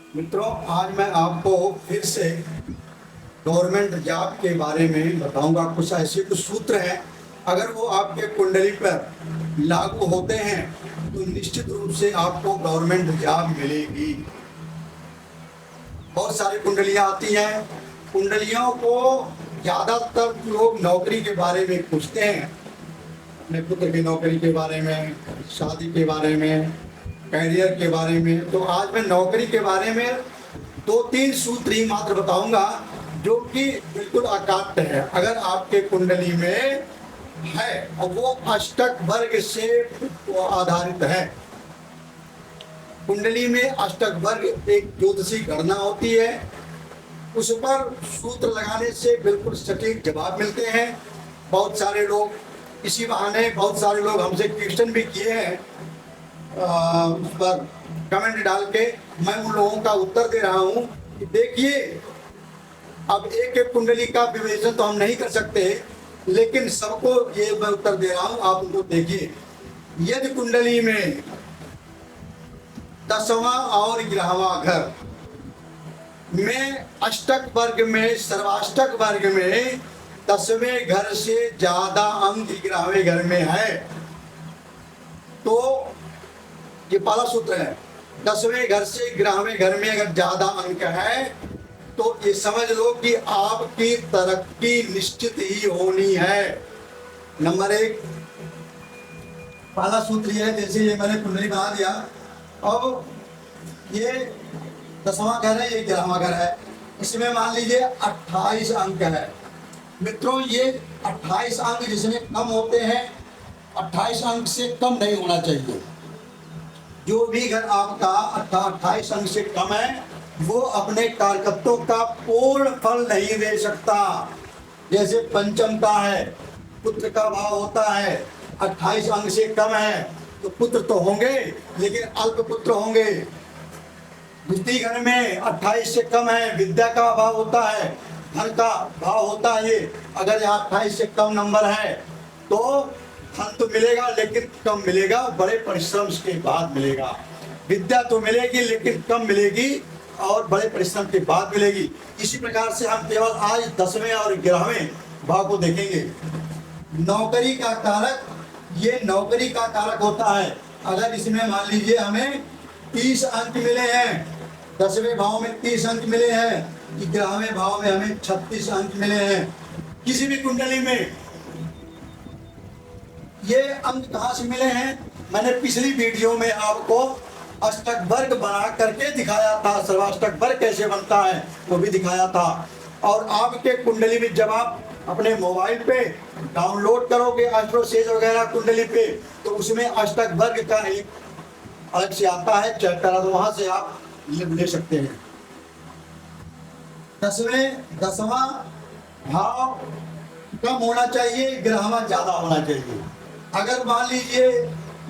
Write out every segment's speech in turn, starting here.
मित्रों, आज मैं आपको फिर से गवर्नमेंट जॉब के बारे में बताऊंगा। कुछ ऐसे कुछ सूत्र हैं, अगर वो आपके कुंडली पर लागू होते हैं तो निश्चित रूप से आपको गवर्नमेंट जॉब मिलेगी। बहुत सारी कुंडलियां आती हैं। कुंडलियों को ज़्यादातर लोग नौकरी के बारे में पूछते हैं, अपने पुत्र की नौकरी के बारे में, शादी के बारे में, कैरियर के बारे में। तो आज मैं नौकरी के बारे में 2-3 सूत्र ही मात्र बताऊंगा जो कि बिल्कुल अकाट्य है। अगर आपके कुंडली में है और वो अष्टक वर्ग से आधारित है। कुंडली में अष्टक वर्ग एक ज्योतिषी गणना होती है, उस पर सूत्र लगाने से बिल्कुल सटीक जवाब मिलते हैं। बहुत सारे लोग इसी बहाने बहुत सारे लोग हमसे क्वेश्चन भी किए हैं उस पर कमेंट डाल के। मैं उन लोगों का उत्तर दे रहा हूं कि देखिए, अब एक एक कुंडली का विवेचन तो हम नहीं कर सकते, लेकिन सबको ये मैं उत्तर दे रहा हूं, आप उनको देखिए। यदि कुंडली में 10वां और 11वां घर में अष्टक वर्ग में, सर्वाष्टक वर्ग में 10वें घर से ज्यादा अंक 11वें घर में है तो ये पहला सूत्र है। 10वें घर से 11वें घर में अगर ज्यादा अंक है तो ये समझ लो कि आपकी तरक्की निश्चित ही होनी है। नंबर 1 पहला सूत्र ये है। जैसे ये मैंने कुंडली बना दिया, अब ये 10वां घर है, ये 11वां घर है, इसमें मान लीजिए 28 अंक है। मित्रों, ये 28 अंक जिसमें कम होते हैं, 28 अंक से कम नहीं होना चाहिए। जो भी घर आपका 28 अंक से कम है वो अपने कारकत्वों का पूर्ण फल नहीं दे सकता। जैसे पंचम का है, पुत्र का भाव होता है, 28 अंक से कम है तो पुत्र तो होंगे लेकिन अल्प पुत्र होंगे। द्वितीय घर में 28 से कम है, विद्या का भाव होता है, धन का भाव होता है। ये अगर यहाँ 28 से कम नंबर है तो धन तो मिलेगा लेकिन कम मिलेगा, बड़े परिश्रम के बाद मिलेगा। विद्या तो मिलेगी लेकिन कम मिलेगी और बड़े परिश्रम के बाद मिलेगी। इसी प्रकार से हम केवल आज 10वें और 11वें भाव को देखेंगे। नौकरी का कारक, ये नौकरी का कारक होता है। अगर इसमें मान लीजिए हमें 30 अंक मिले हैं, 10वें भाव में 30 अंक मिले हैं, 11वें भाव में हमें 36 अंक मिले हैं, किसी भी कुंडली में ये अंक कहाँ से मिले हैं? मैंने पिछली वीडियो में आपको अष्टक वर्ग बना करके दिखाया था, सर्वाष्टक वर्ग कैसे बनता है वो भी दिखाया था। और आपके कुंडली में जब आप अपने मोबाइल पे डाउनलोड करोगे एस्ट्रो सेज वगैरह कुंडली पे, तो उसमें अष्टक वर्ग का एक अलग से आता है चैप्टर, तो वहां से आप ले सकते हैं। 10वां भाव कम होना चाहिए, 11वां ज्यादा होना चाहिए। अगर मान लीजिए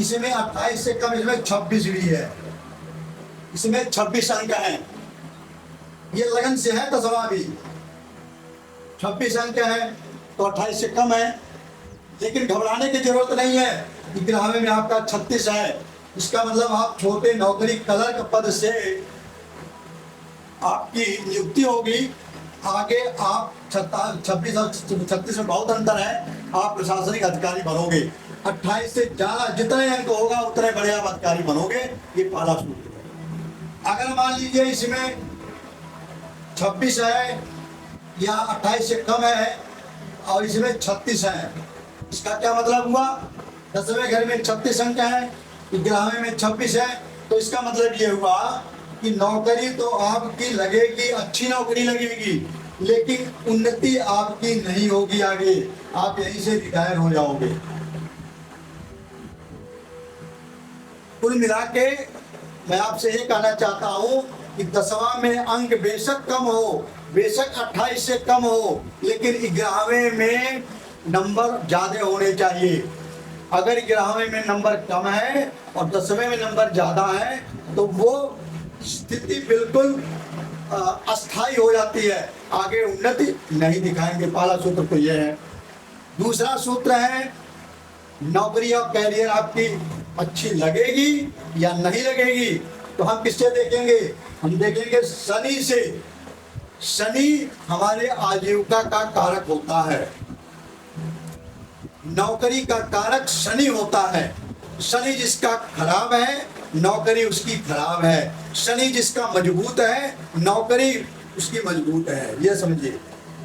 इसमें 28 से कम, इसमें 26 भी है, इसमें 26 अंक है, ये लगन से है 10वां भी 26 अंक है तो 28 से कम है। लेकिन घबराने की जरूरत नहीं है कि 11वें में आपका 36 है, इसका मतलब आप छोटे नौकरी क्लर्क पद से आपकी नियुक्ति होगी। आगे आप 26 और 36 में बहुत अंतर है, आप प्रशासनिक अधिकारी बनोगे। 28 से ज्यादा जितने अंक होगा उतने बड़े आप अधिकारी बनोगे। ये पहला सूत्र है। अगर मान लीजिए इसमें 26 है या 28 से कम है और इसमें 36 है, इसका क्या मतलब हुआ? 10वें घर में 36 अंक है, 11वें में 26 है, तो इसका मतलब ये हुआ कि नौकरी तो आपकी लगेगी, अच्छी नौकरी लगेगी, लेकिन उन्नति आपकी नहीं होगी। आगे आप यहीं से रिटायर हो जाओगे। कुल मिला के मैं आपसे ये कहना चाहता हूं कि 10वां में अंक बेशक कम हो, बेशक 28 से कम हो, लेकिन 11वें में नंबर ज्यादा होने चाहिए। अगर 11वें में नंबर कम है और 10वें में नंबर ज्यादा है तो वो स्थिति बिल्कुल अस्थायी हो जाती है, आगे उन्नति नहीं दिखाएंगे। पहला सूत्र तो यह है। दूसरा सूत्र है, नौकरी और कैरियर आपकी अच्छी लगेगी या नहीं लगेगी, तो हम किससे देखेंगे? हम देखेंगे शनि से। शनि हमारे आजीविका का कारक होता है, नौकरी का कारक शनि होता है। शनि जिसका खराब है, नौकरी उसकी खराब है। शनि जिसका मजबूत है, नौकरी उसकी मजबूत है। ये समझिए।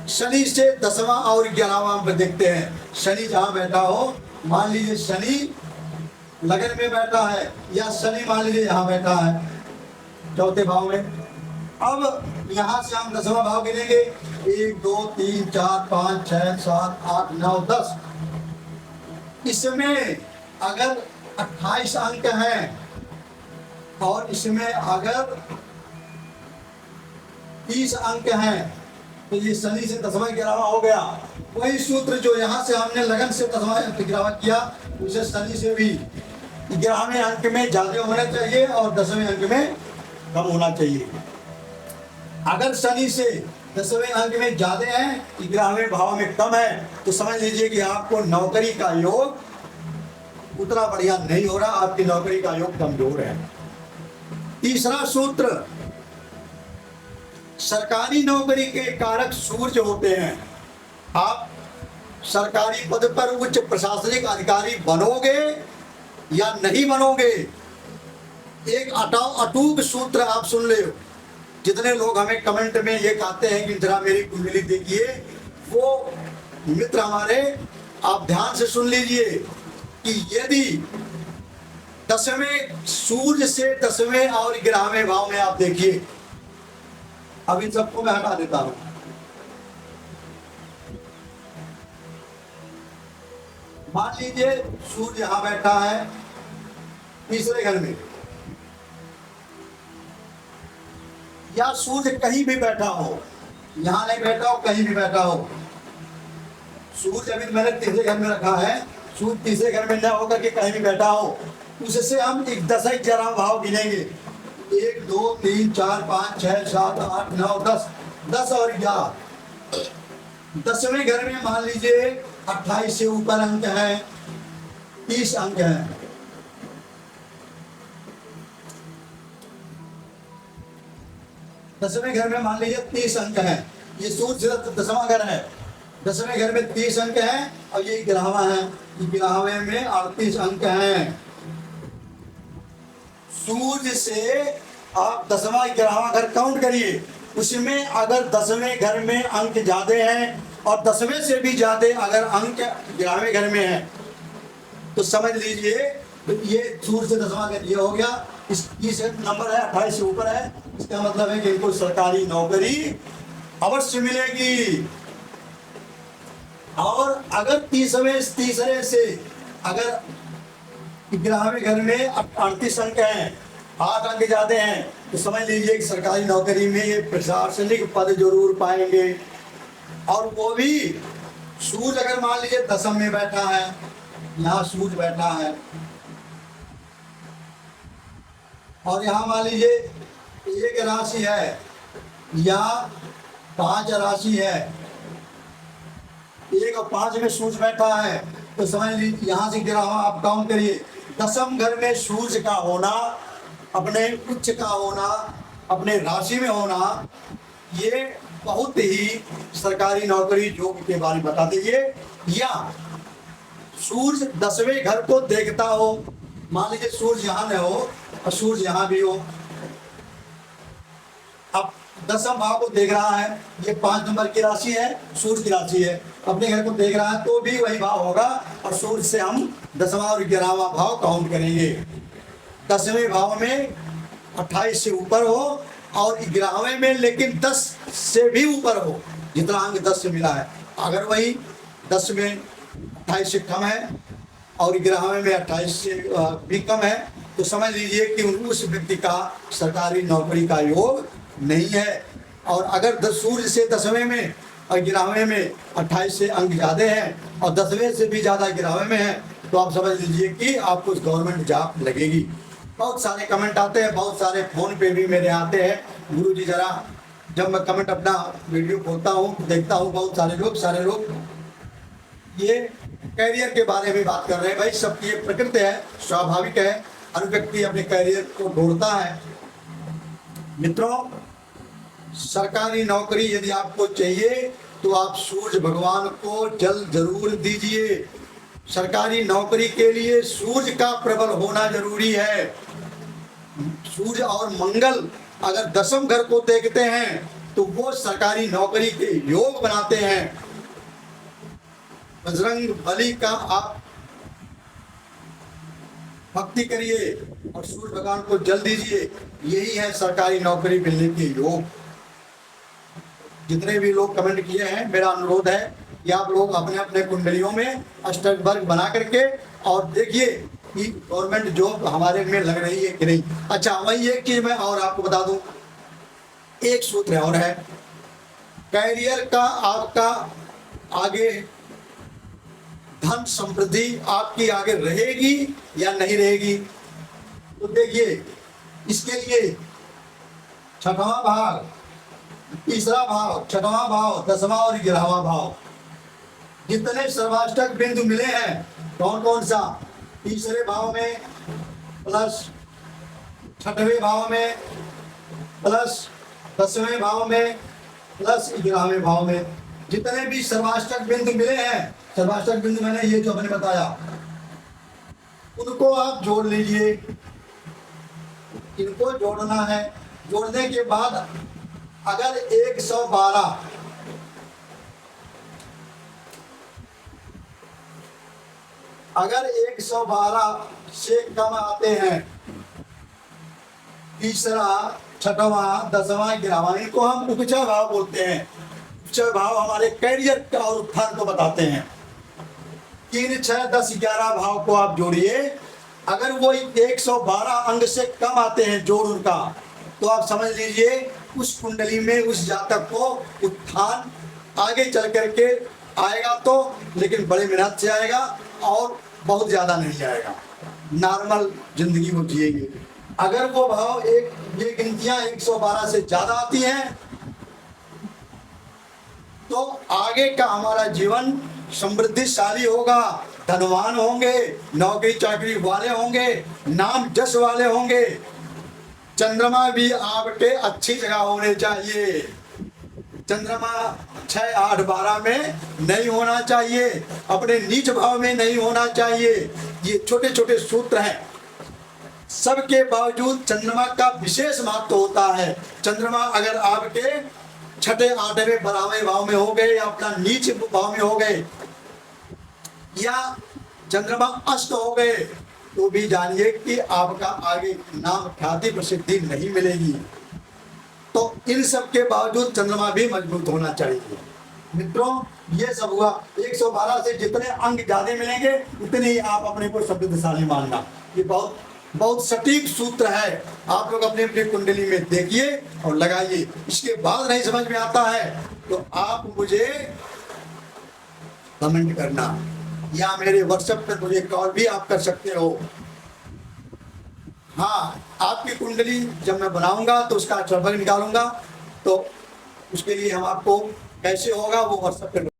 शनि से 10वां और 11वां पर देखते हैं। शनि जहां बैठा हो, मान लीजिए शनि लगन में बैठा है, या शनि मान लीजिए यहाँ बैठा है चौथे भाव में। अब यहाँ से हम 10वां भाव गिनेंगे। 1 2 3 4 5 6 7 8 9 10। इसमें अगर 28 अंक हैं और इसमें अगर 30 अंक हैं, तो ये शनि से 10वां 11वां हो गया। वही सूत्र जो यहाँ से हमने लगन से 10वां 11वां किया, उसे शनि से भी 11वें अंक में ज्यादा होना चाहिए और 10वें अंक में कम होना चाहिए। अगर शनि से 10वें अंक में ज्यादा है, 11वें भाव में कम है, तो समझ लीजिए कि आपको नौकरी का योग उतना बढ़िया नहीं हो रहा, आपकी नौकरी का योग कमजोर है। तीसरा सूत्र, सरकारी नौकरी के कारक सूर्य होते हैं। आप सरकारी पद पर उच्च प्रशासनिक अधिकारी बनोगे या नहीं बनोगे, एक अटूट सूत्र आप सुन ले। जितने लोग हमें कमेंट में ये कहते हैं कि जरा मेरी कुंडली देखिए, वो मित्र हमारे आप ध्यान से सुन लीजिए कि यदि 10वें सूर्य से 10वें और 11वें भाव में आप देखिए, अब इन सबको मैं हटा देता हूं। मान लीजिए सूर्य यहां बैठा है तीसरे घर में, या सूर्य कहीं भी बैठा हो, यहां नहीं बैठा हो, कहीं भी बैठा हो। सूर्य अभी मैंने तीसरे घर में रखा है, सूर्य तीसरे घर में न होकर के कहीं भी बैठा हो, उससे हम एक 10 11 भाव गिनेंगे। 1 2 3 4 5 6 7 8 9 10, 10 और 11। 10वें घर में मान लीजिए 28 से ऊपर अंक है, 30 अंक है। 10वें घर में मान लीजिए 30 अंक है। ये सूर्य 10वां घर है, 10वें घर में 30 अंक है और ये 11वां है। 11वें में 38 अंक हैं। सूर्य से आप 10वां 11वां घर काउंट करिए, उसमें अगर 10वें घर में अंक ज्यादा हैं और 10वें से भी ज्यादा अगर अंक 11वें घर में है, तो समझ लीजिए ये सूर्य से 10वां घर ये हो गया। इस नंबर है 28 से ऊपर है, इसका मतलब है कि इनको सरकारी नौकरी अवश्य मिलेगी। और अगर तीसरे से अगर 11वें घर में 38 अंक हैं, 8 अंक ज्यादा हैं, तो समझ लीजिए कि सरकारी नौकरी में ये प्रशासनिक पद जरूर पाएंगे। और वो भी सूर्य अगर मान लीजिए 10 में बैठा है, यहाँ सूर्य बैठा है, और यहाँ मान लीजिए 1 राशि है या 5 राशि है, 1 और 5 में सूर्य बैठा है, तो समझ लीजिए यहाँ से 11वां आप काउंट करिए। 10वें घर में सूर्य का होना, अपने उच्च का होना, अपने राशि में होना, ये बहुत ही सरकारी नौकरी योग के बारे में बता दीजिए। या सूर्य 10वें घर को देखता हो, मान लीजिए सूर्य यहाँ न हो और सूर्य यहाँ भी हो, अब 10वां भाव को देख रहा है, ये 5 नंबर की राशि है, सूर्य की राशि है, अपने घर को देख रहा है, तो भी वही भाव होगा और सूर्य से हम 10वां और 11वां भाव काउंट करेंगे। 10वें भाव में 28 से ऊपर हो और 11वें में लेकिन 10 से भी ऊपर हो, जितना अंक 10 से मिला है। अगर वही 10 में 28 से कम है और 11वें में 28 से भी कम है, तो समझ लीजिए कि उस व्यक्ति का सरकारी नौकरी का योग नहीं है। और अगर सूर्य से 10वें में और 11वें में 28 से अंक ज़्यादा हैं और 10वें से भी ज़्यादा 11वें में है, तो आप समझ लीजिए कि आपको गवर्नमेंट जॉब लगेगी। बहुत सारे कमेंट आते हैं, बहुत सारे फ़ोन पे भी मेरे आते हैं, गुरु जी जरा जब मैं कमेंट अपना वीडियो खोलता हूँ देखता हूँ, बहुत सारे लोग ये कैरियर के बारे में बात कर रहे हैं। भाई सबकी ये प्रकृति है, स्वाभाविक है, हर व्यक्ति अपने कैरियर को ढूंढता है मित्रों, सरकारी नौकरी यदि आपको चाहिए तो आप सूर्य भगवान को जल जरूर दीजिए। सरकारी नौकरी के लिए सूर्य का प्रबल होना जरूरी है। सूर्य और मंगल अगर दशम घर को देखते हैं तो वो सरकारी नौकरी के योग बनाते हैं। बजरंग बली का आप भक्ति करिए और सूर्य भगवान को जल दीजिए, यही है सरकारी नौकरी मिलने के योग। जितने भी लोग कमेंट किए हैं, मेरा अनुरोध है कि आप लोग अपने अपने कुंडलियों में अष्टक वर्ग बना करके और देखिए कि गवर्नमेंट जॉब हमारे में लग रही है कि नहीं। अच्छा, वही एक चीज मैं और आपको बता दूं, एक सूत्र और है, कैरियर का आपका आगे धन समृद्धि आपकी आगे रहेगी या नहीं रहेगी। तो देखिए, इसके लिए छठवां भाग, तीसरा भाव, छठवां भाव, 10वां और 11वां भाव, जितने सर्वाष्टक बिंदु मिले हैं, कौन कौन सा, तीसरे भाव में प्लस छठवें भाव में प्लस 10वें भाव में प्लस 11वें भाव में, जितने भी सर्वाष्टक बिंदु मिले हैं, सर्वाष्टक बिंदु मैंने ये जो मैंने बताया, उनको आप जोड़ लीजिए। इनको जोड़ना है। जोड़ने के बाद अगर 112 अगर 112 से कम आते हैं, तीसरा, छठवां, 10वां, 11वां, इनको हम उपचय भाव बोलते हैं। उपचय भाव हमारे कैरियर का और उत्थान को बताते हैं। 3, 6, 10, 11 भाव को आप जोड़िए। अगर वो 112 अंग से कम आते हैं जोड़ उनका, तो आप समझ लीजिए उस कुंडली में उस जातक को उत्थान आगे चल करके आएगा, तो लेकिन बड़े मेहनत से आएगा और बहुत ज्यादा नहीं जाएगा, नॉर्मल जिंदगी वो जिएंगे। अगर वो भाव ये गिनतियां 112 से ज्यादा आती हैं, तो आगे का हमारा जीवन समृद्धिशाली होगा, धनवान होंगे, नौकरी चाकरी वाले होंगे, नाम जश वाले होंगे। चंद्रमा भी आपके अच्छी जगह होने चाहिए। चंद्रमा 6, 8, 12 में नहीं होना चाहिए, अपने नीच भाव में नहीं होना चाहिए। ये छोटे छोटे सूत्र हैं, सबके बावजूद चंद्रमा का विशेष महत्व होता है। चंद्रमा अगर आपके 6, 8वें, 12वें भाव में हो गए या अपना नीच भाव में हो गए, या चंद्रमा अस्त हो गए, तो भी जानिए कि आपका आगे नाम ख्याति प्रसिद्धि नहीं मिलेगी। तो इन सब के बावजूद चंद्रमा भी मजबूत होना चाहिए। मित्रों, ये सब हुआ। 112 से जितने अंग ज्यादा मिलेंगे उतने ही आप अपने को समृद्धशाली मानना। ये बहुत बहुत सटीक सूत्र है। आप लोग अपनी अपनी कुंडली में देखिए और लगाइए। इसके बाद नहीं समझ में आता है तो आप मुझे कमेंट करना, या मेरे व्हाट्सएप पर मुझे कॉल भी आप कर सकते हो। हाँ, आपकी कुंडली जब मैं बनाऊंगा तो उसका अक्षरफल निकालूंगा, तो उसके लिए हम आपको कैसे होगा वो व्हाट्सएप पर